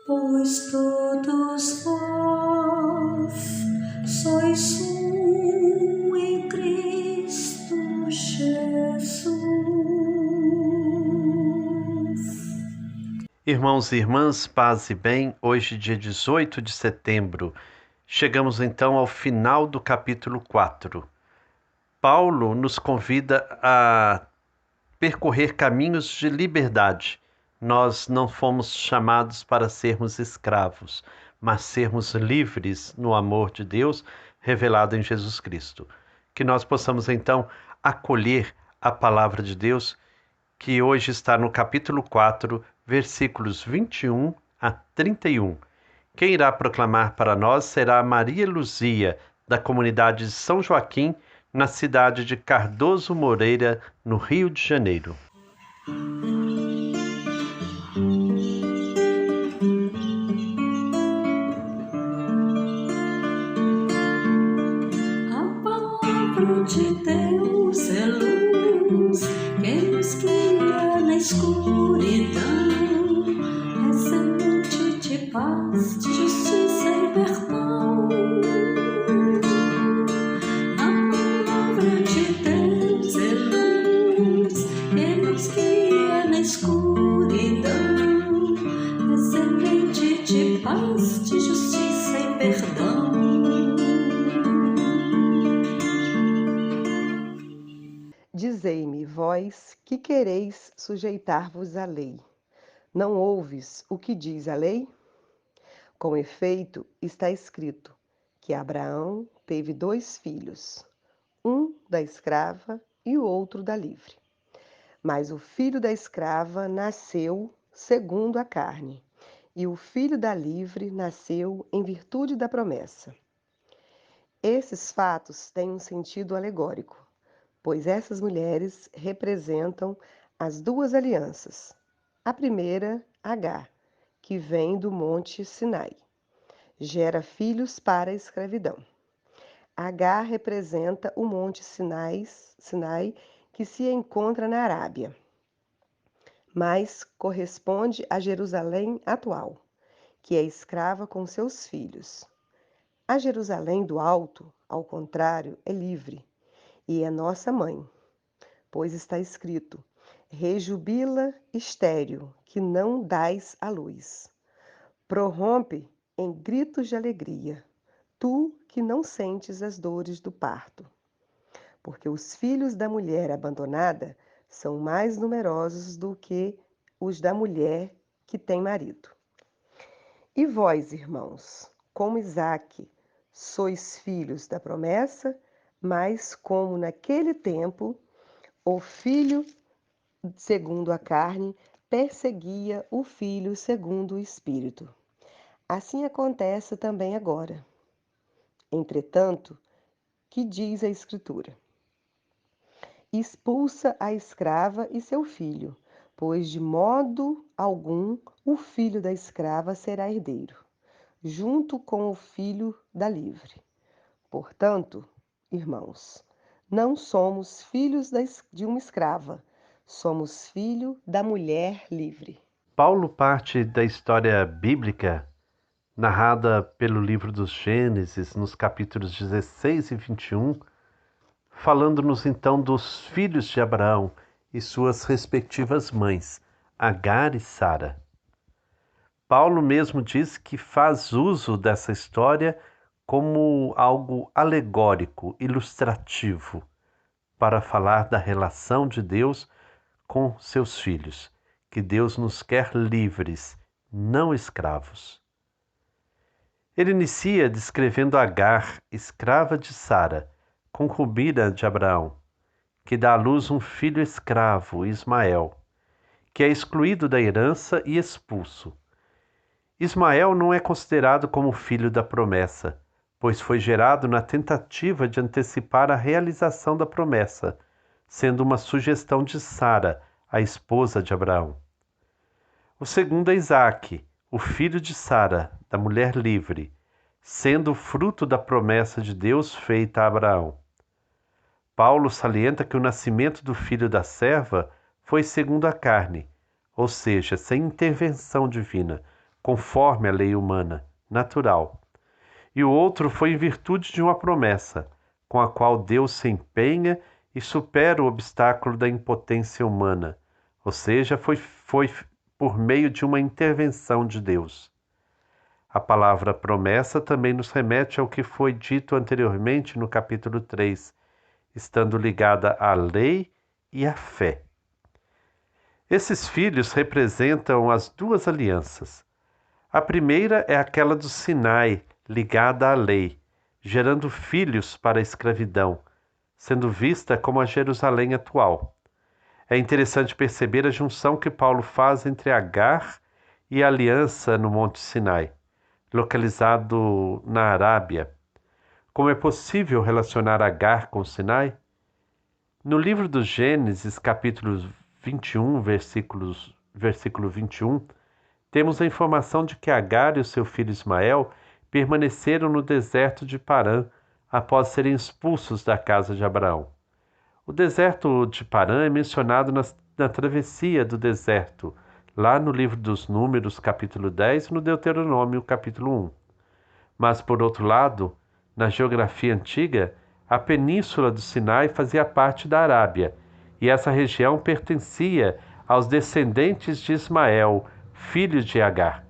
Pois todos vós sois um em Cristo Jesus. Irmãos e irmãs, paz e bem, hoje dia 18 de setembro, chegamos então ao final do capítulo 4. Paulo nos convida a percorrer caminhos de liberdade. Nós não fomos chamados para sermos escravos, mas sermos livres no amor de Deus revelado em Jesus Cristo. Que nós possamos então acolher a palavra de Deus, que hoje está no capítulo 4, versículos 21 a 31. Quem irá proclamar para nós será Maria Luzia, da comunidade de São Joaquim, na cidade de Cardoso Moreira, no Rio de Janeiro. A palavra de Deus é luz que nos guia na escuridão, é semente de paz, de justiça e perdão. A palavra de Deus é luz que nos guia na escuridão, é semente de paz, de justiça e perdão. Dizei-me, vós, que quereis sujeitar-vos à lei. Não ouves o que diz a lei? Com efeito, está escrito que Abraão teve 2 filhos, um da escrava e o outro da livre. Mas o filho da escrava nasceu segundo a carne, e o filho da livre nasceu em virtude da promessa. Esses fatos têm um sentido alegórico, pois essas mulheres representam as 2 alianças. A primeira, Agar, que vem do Monte Sinai, gera filhos para a escravidão. Agar representa o Monte Sinai, que se encontra na Arábia, mas corresponde a Jerusalém atual, que é escrava com seus filhos. A Jerusalém do Alto, ao contrário, é livre, e é nossa mãe, pois está escrito: rejubila estéril, que não dás à luz. Prorrompe em gritos de alegria, tu que não sentes as dores do parto. Porque os filhos da mulher abandonada são mais numerosos do que os da mulher que tem marido. E vós, irmãos, como Isaque, sois filhos da promessa, mas como naquele tempo o filho segundo a carne perseguia o filho segundo o espírito. Assim acontece também agora. Entretanto, que diz a Escritura? Expulsa a escrava e seu filho, pois de modo algum o filho da escrava será herdeiro, junto com o filho da livre. Portanto, irmãos, não somos filhos de uma escrava, somos filho da mulher livre. Paulo parte da história bíblica narrada pelo livro dos Gênesis, nos capítulos 16 e 21, falando-nos então dos filhos de Abraão e suas respectivas mães, Agar e Sara. Paulo mesmo diz que faz uso dessa história como algo alegórico, ilustrativo, para falar da relação de Deus com seus filhos, que Deus nos quer livres, não escravos. Ele inicia descrevendo Agar, escrava de Sara, concubina de Abraão, que dá à luz um filho escravo, Ismael, que é excluído da herança e expulso. Ismael não é considerado como filho da promessa, pois foi gerado na tentativa de antecipar a realização da promessa, sendo uma sugestão de Sara, a esposa de Abraão. O segundo é Isaque, o filho de Sara, da mulher livre, sendo fruto da promessa de Deus feita a Abraão. Paulo salienta que o nascimento do filho da serva foi segundo a carne, ou seja, sem intervenção divina, conforme a lei humana, natural. E o outro foi em virtude de uma promessa, com a qual Deus se empenha e supera o obstáculo da impotência humana, ou seja, foi por meio de uma intervenção de Deus. A palavra promessa também nos remete ao que foi dito anteriormente no capítulo 3, estando ligada à lei e à fé. Esses filhos representam as duas alianças. A primeira é aquela do Sinai, ligada à lei, gerando filhos para a escravidão, sendo vista como a Jerusalém atual. É interessante perceber a junção que Paulo faz entre Agar e a aliança no Monte Sinai, localizado na Arábia. Como é possível relacionar Agar com Sinai? No livro do Gênesis, capítulo 21, versículo 21, temos a informação de que Agar e o seu filho Ismael permaneceram no deserto de Parã após serem expulsos da casa de Abraão. O deserto de Parã é mencionado na travessia do deserto, lá no livro dos Números, capítulo 10, e no Deuteronômio, capítulo 1. Mas, por outro lado, na geografia antiga, a península do Sinai fazia parte da Arábia, e essa região pertencia aos descendentes de Ismael, filho de Agar.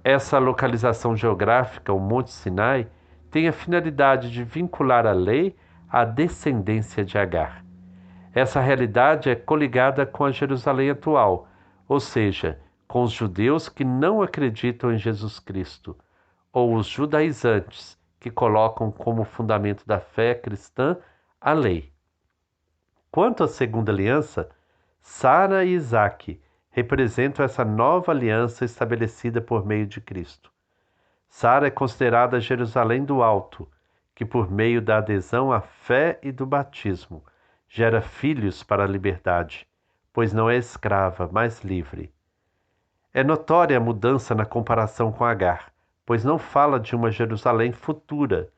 Essa localização geográfica, o Monte Sinai, tem a finalidade de vincular a lei à descendência de Agar. Essa realidade é coligada com a Jerusalém atual, ou seja, com os judeus que não acreditam em Jesus Cristo, ou os judaizantes, que colocam como fundamento da fé cristã a lei. Quanto à segunda aliança, Sara e Isaque representam essa nova aliança estabelecida por meio de Cristo. Sara é considerada Jerusalém do Alto, que por meio da adesão à fé e do batismo, gera filhos para a liberdade, pois não é escrava, mas livre. É notória a mudança na comparação com Agar, pois não fala de uma Jerusalém futura,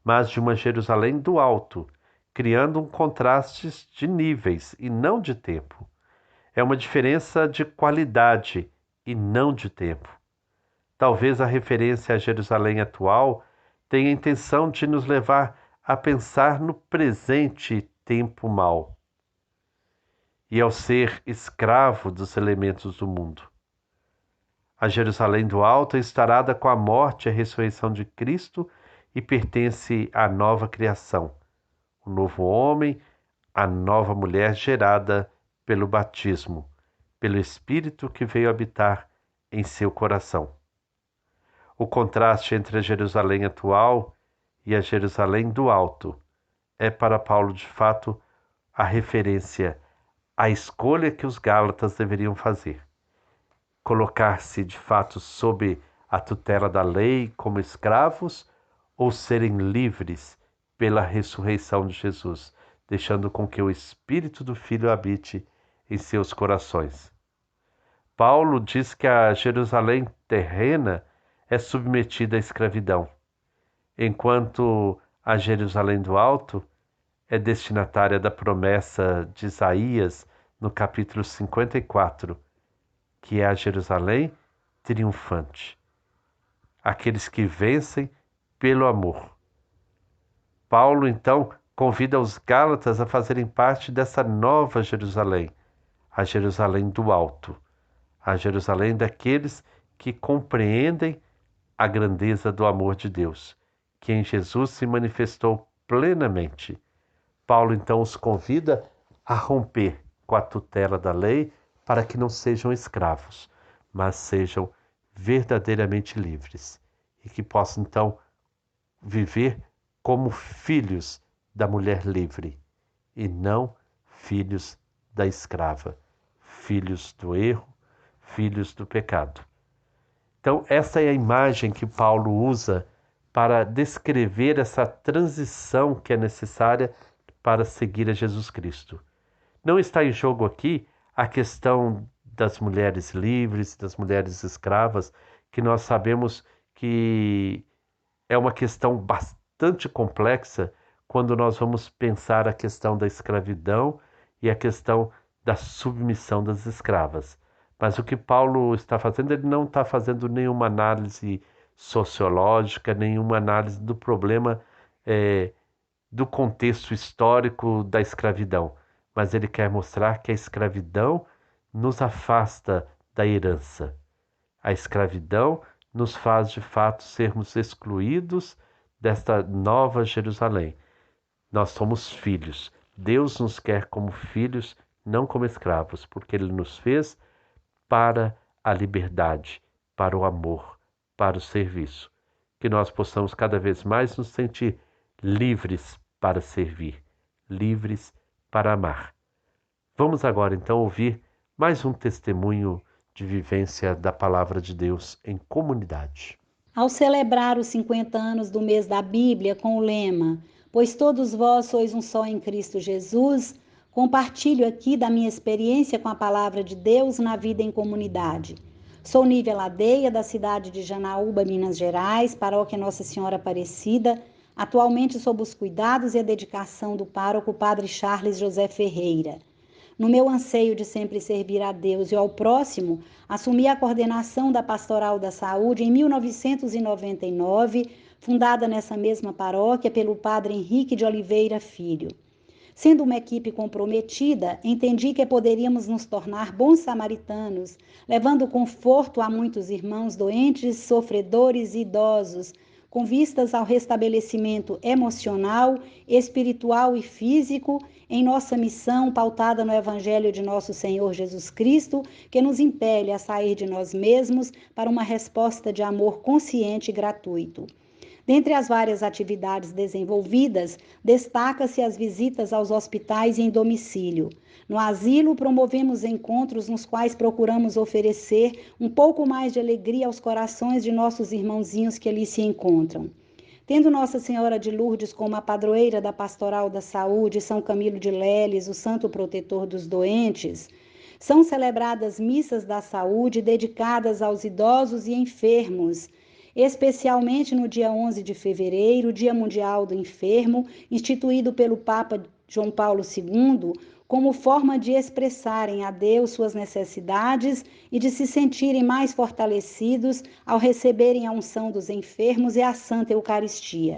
mas de uma Jerusalém do alto, criando um contraste de níveis e não de tempo. É uma diferença de qualidade e não de tempo. Talvez a referência à Jerusalém atual tenha a intenção de nos levar a pensar no presente tempo mau e ao ser escravo dos elementos do mundo. A Jerusalém do Alto é estarada com a morte e a ressurreição de Cristo e pertence à nova criação, o novo homem, a nova mulher gerada pelo batismo, pelo Espírito que veio habitar em seu coração. O contraste entre a Jerusalém atual e a Jerusalém do Alto é para Paulo, de fato, a referência à escolha que os Gálatas deveriam fazer. Colocar-se de fato sob a tutela da lei como escravos ou serem livres pela ressurreição de Jesus, deixando com que o Espírito do Filho habite em seus corações. Paulo diz que a Jerusalém terrena é submetida à escravidão, enquanto a Jerusalém do Alto é destinatária da promessa de Isaías no capítulo 54, que é a Jerusalém triunfante. Aqueles que vencem pelo amor. Paulo, então, convida os Gálatas a fazerem parte dessa nova Jerusalém, a Jerusalém do Alto, a Jerusalém daqueles que compreendem a grandeza do amor de Deus, que em Jesus se manifestou plenamente. Paulo, então, os convida a romper com a tutela da lei para que não sejam escravos, mas sejam verdadeiramente livres e que possam, então, viver como filhos da mulher livre e não filhos da escrava, filhos do erro, filhos do pecado. Então, essa é a imagem que Paulo usa para descrever essa transição que é necessária para seguir a Jesus Cristo. Não está em jogo aqui a questão das mulheres livres, das mulheres escravas, que nós sabemos que é uma questão bastante complexa quando nós vamos pensar a questão da escravidão e a questão da submissão das escravas. Mas o que Paulo está fazendo, ele não está fazendo nenhuma análise sociológica, nenhuma análise do problema do contexto histórico da escravidão. Mas ele quer mostrar que a escravidão nos afasta da herança. A escravidão nos faz, de fato, sermos excluídos desta nova Jerusalém. Nós somos filhos. Deus nos quer como filhos, não como escravos, porque Ele nos fez para a liberdade, para o amor, para o serviço. Que nós possamos cada vez mais nos sentir livres para servir, livres para amar. Vamos agora então ouvir mais um testemunho de vivência da Palavra de Deus em comunidade. Ao celebrar os 50 anos do mês da Bíblia com o lema "Pois todos vós sois um só em Cristo Jesus", compartilho aqui da minha experiência com a Palavra de Deus na vida em comunidade. Sou Nívia Ladeia, da cidade de Janaúba, Minas Gerais, paróquia Nossa Senhora Aparecida, atualmente sob os cuidados e a dedicação do pároco Padre Charles José Ferreira. No meu anseio de sempre servir a Deus e ao próximo, assumi a coordenação da Pastoral da Saúde em 1999, fundada nessa mesma paróquia pelo Padre Henrique de Oliveira Filho. Sendo uma equipe comprometida, entendi que poderíamos nos tornar bons samaritanos, levando conforto a muitos irmãos doentes, sofredores e idosos, com vistas ao restabelecimento emocional, espiritual e físico em nossa missão pautada no Evangelho de nosso Senhor Jesus Cristo, que nos impele a sair de nós mesmos para uma resposta de amor consciente e gratuito. Dentre as várias atividades desenvolvidas, destaca-se as visitas aos hospitais e em domicílio. No asilo, promovemos encontros nos quais procuramos oferecer um pouco mais de alegria aos corações de nossos irmãozinhos que ali se encontram. Tendo Nossa Senhora de Lourdes como a padroeira da Pastoral da Saúde, São Camilo de Leles, o santo protetor dos doentes, são celebradas missas da saúde dedicadas aos idosos e enfermos, especialmente no dia 11 de fevereiro, Dia Mundial do Enfermo, instituído pelo Papa João Paulo II, como forma de expressarem a Deus suas necessidades e de se sentirem mais fortalecidos ao receberem a unção dos enfermos e a Santa Eucaristia.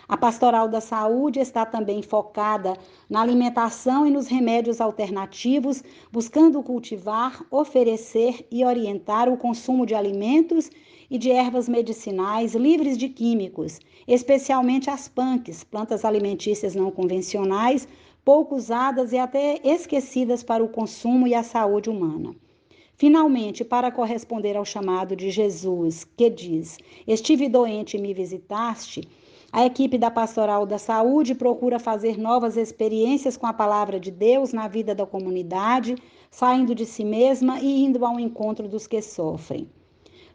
A Pastoral da Saúde está também focada na alimentação e nos remédios alternativos, buscando cultivar, oferecer e orientar o consumo de alimentos e de ervas medicinais livres de químicos, especialmente as PANCs, plantas alimentícias não convencionais, pouco usadas e até esquecidas para o consumo e a saúde humana. Finalmente, para corresponder ao chamado de Jesus, que diz: "Estive doente e me visitaste", a equipe da Pastoral da Saúde procura fazer novas experiências com a palavra de Deus na vida da comunidade, saindo de si mesma e indo ao encontro dos que sofrem.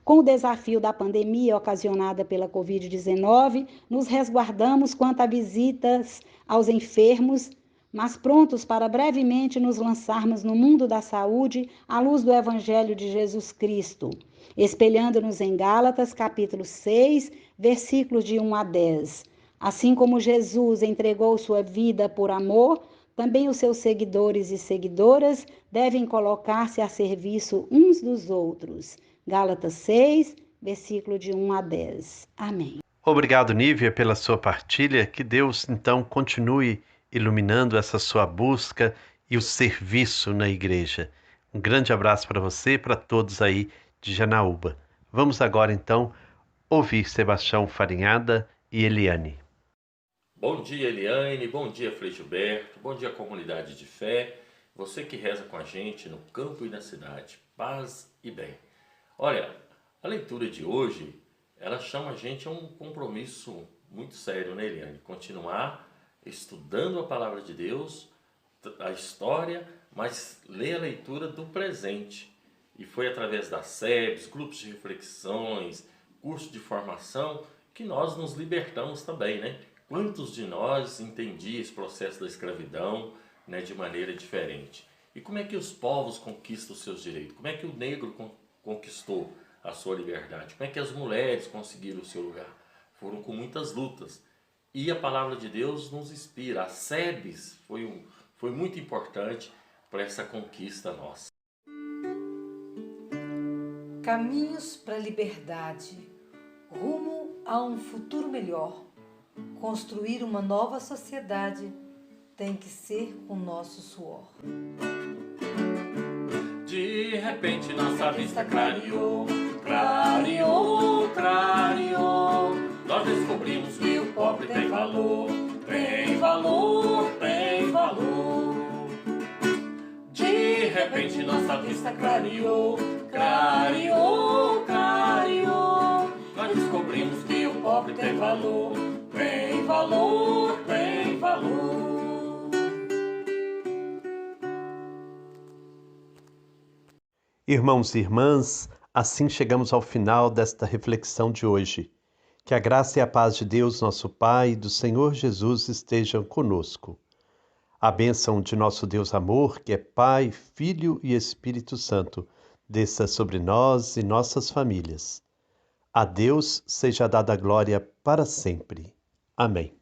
Com o desafio da pandemia ocasionada pela Covid-19, nos resguardamos quanto a visitas aos enfermos, mas prontos para brevemente nos lançarmos no mundo da saúde à luz do Evangelho de Jesus Cristo, espelhando-nos em Gálatas, capítulo 6, versículos de 1 a 10. Assim como Jesus entregou sua vida por amor, também os seus seguidores e seguidoras devem colocar-se a serviço uns dos outros. Gálatas 6, versículo de 1 a 10. Amém. Obrigado, Nívia, pela sua partilha. Que Deus, então, continue iluminando essa sua busca e o serviço na igreja. Um grande abraço para você e para todos aí de Janaúba. Vamos agora, então, ouvir Sebastião Farinhada e Eliane. Bom dia, Eliane. Bom dia, Frei Gilberto. Bom dia, comunidade de fé. Você que reza com a gente no campo e na cidade. Paz e bem. Olha, a leitura de hoje, ela chama a gente a um compromisso muito sério, né, Eliane? Continuar estudando a palavra de Deus, a história, mas ler a leitura do presente. E foi através das SEBs, grupos de reflexões, curso de formação, que nós nos libertamos também, né? Quantos de nós entendiam esse processo da escravidão, né, de maneira diferente? E como é que os povos conquistam os seus direitos? Como é que o negro conquistou a sua liberdade? Como é que as mulheres conseguiram o seu lugar? Foram com muitas lutas. E a palavra de Deus nos inspira. A SEBS foi muito importante para essa conquista nossa. Caminhos para a liberdade, rumo a um futuro melhor. Construir uma nova sociedade tem que ser com nosso suor. De repente nossa vista clareou, clareou, clareou. Nós descobrimos que o pobre tem valor, tem valor, tem valor. De repente nossa vista clareou, clareou, clareou. Nós descobrimos que o pobre tem valor, tem valor, tem valor. Irmãos e irmãs, assim chegamos ao final desta reflexão de hoje. Que a graça e a paz de Deus, nosso Pai, e do Senhor Jesus estejam conosco. A bênção de nosso Deus amor, que é Pai, Filho e Espírito Santo, desça sobre nós e nossas famílias. A Deus seja dada a glória para sempre. Amém.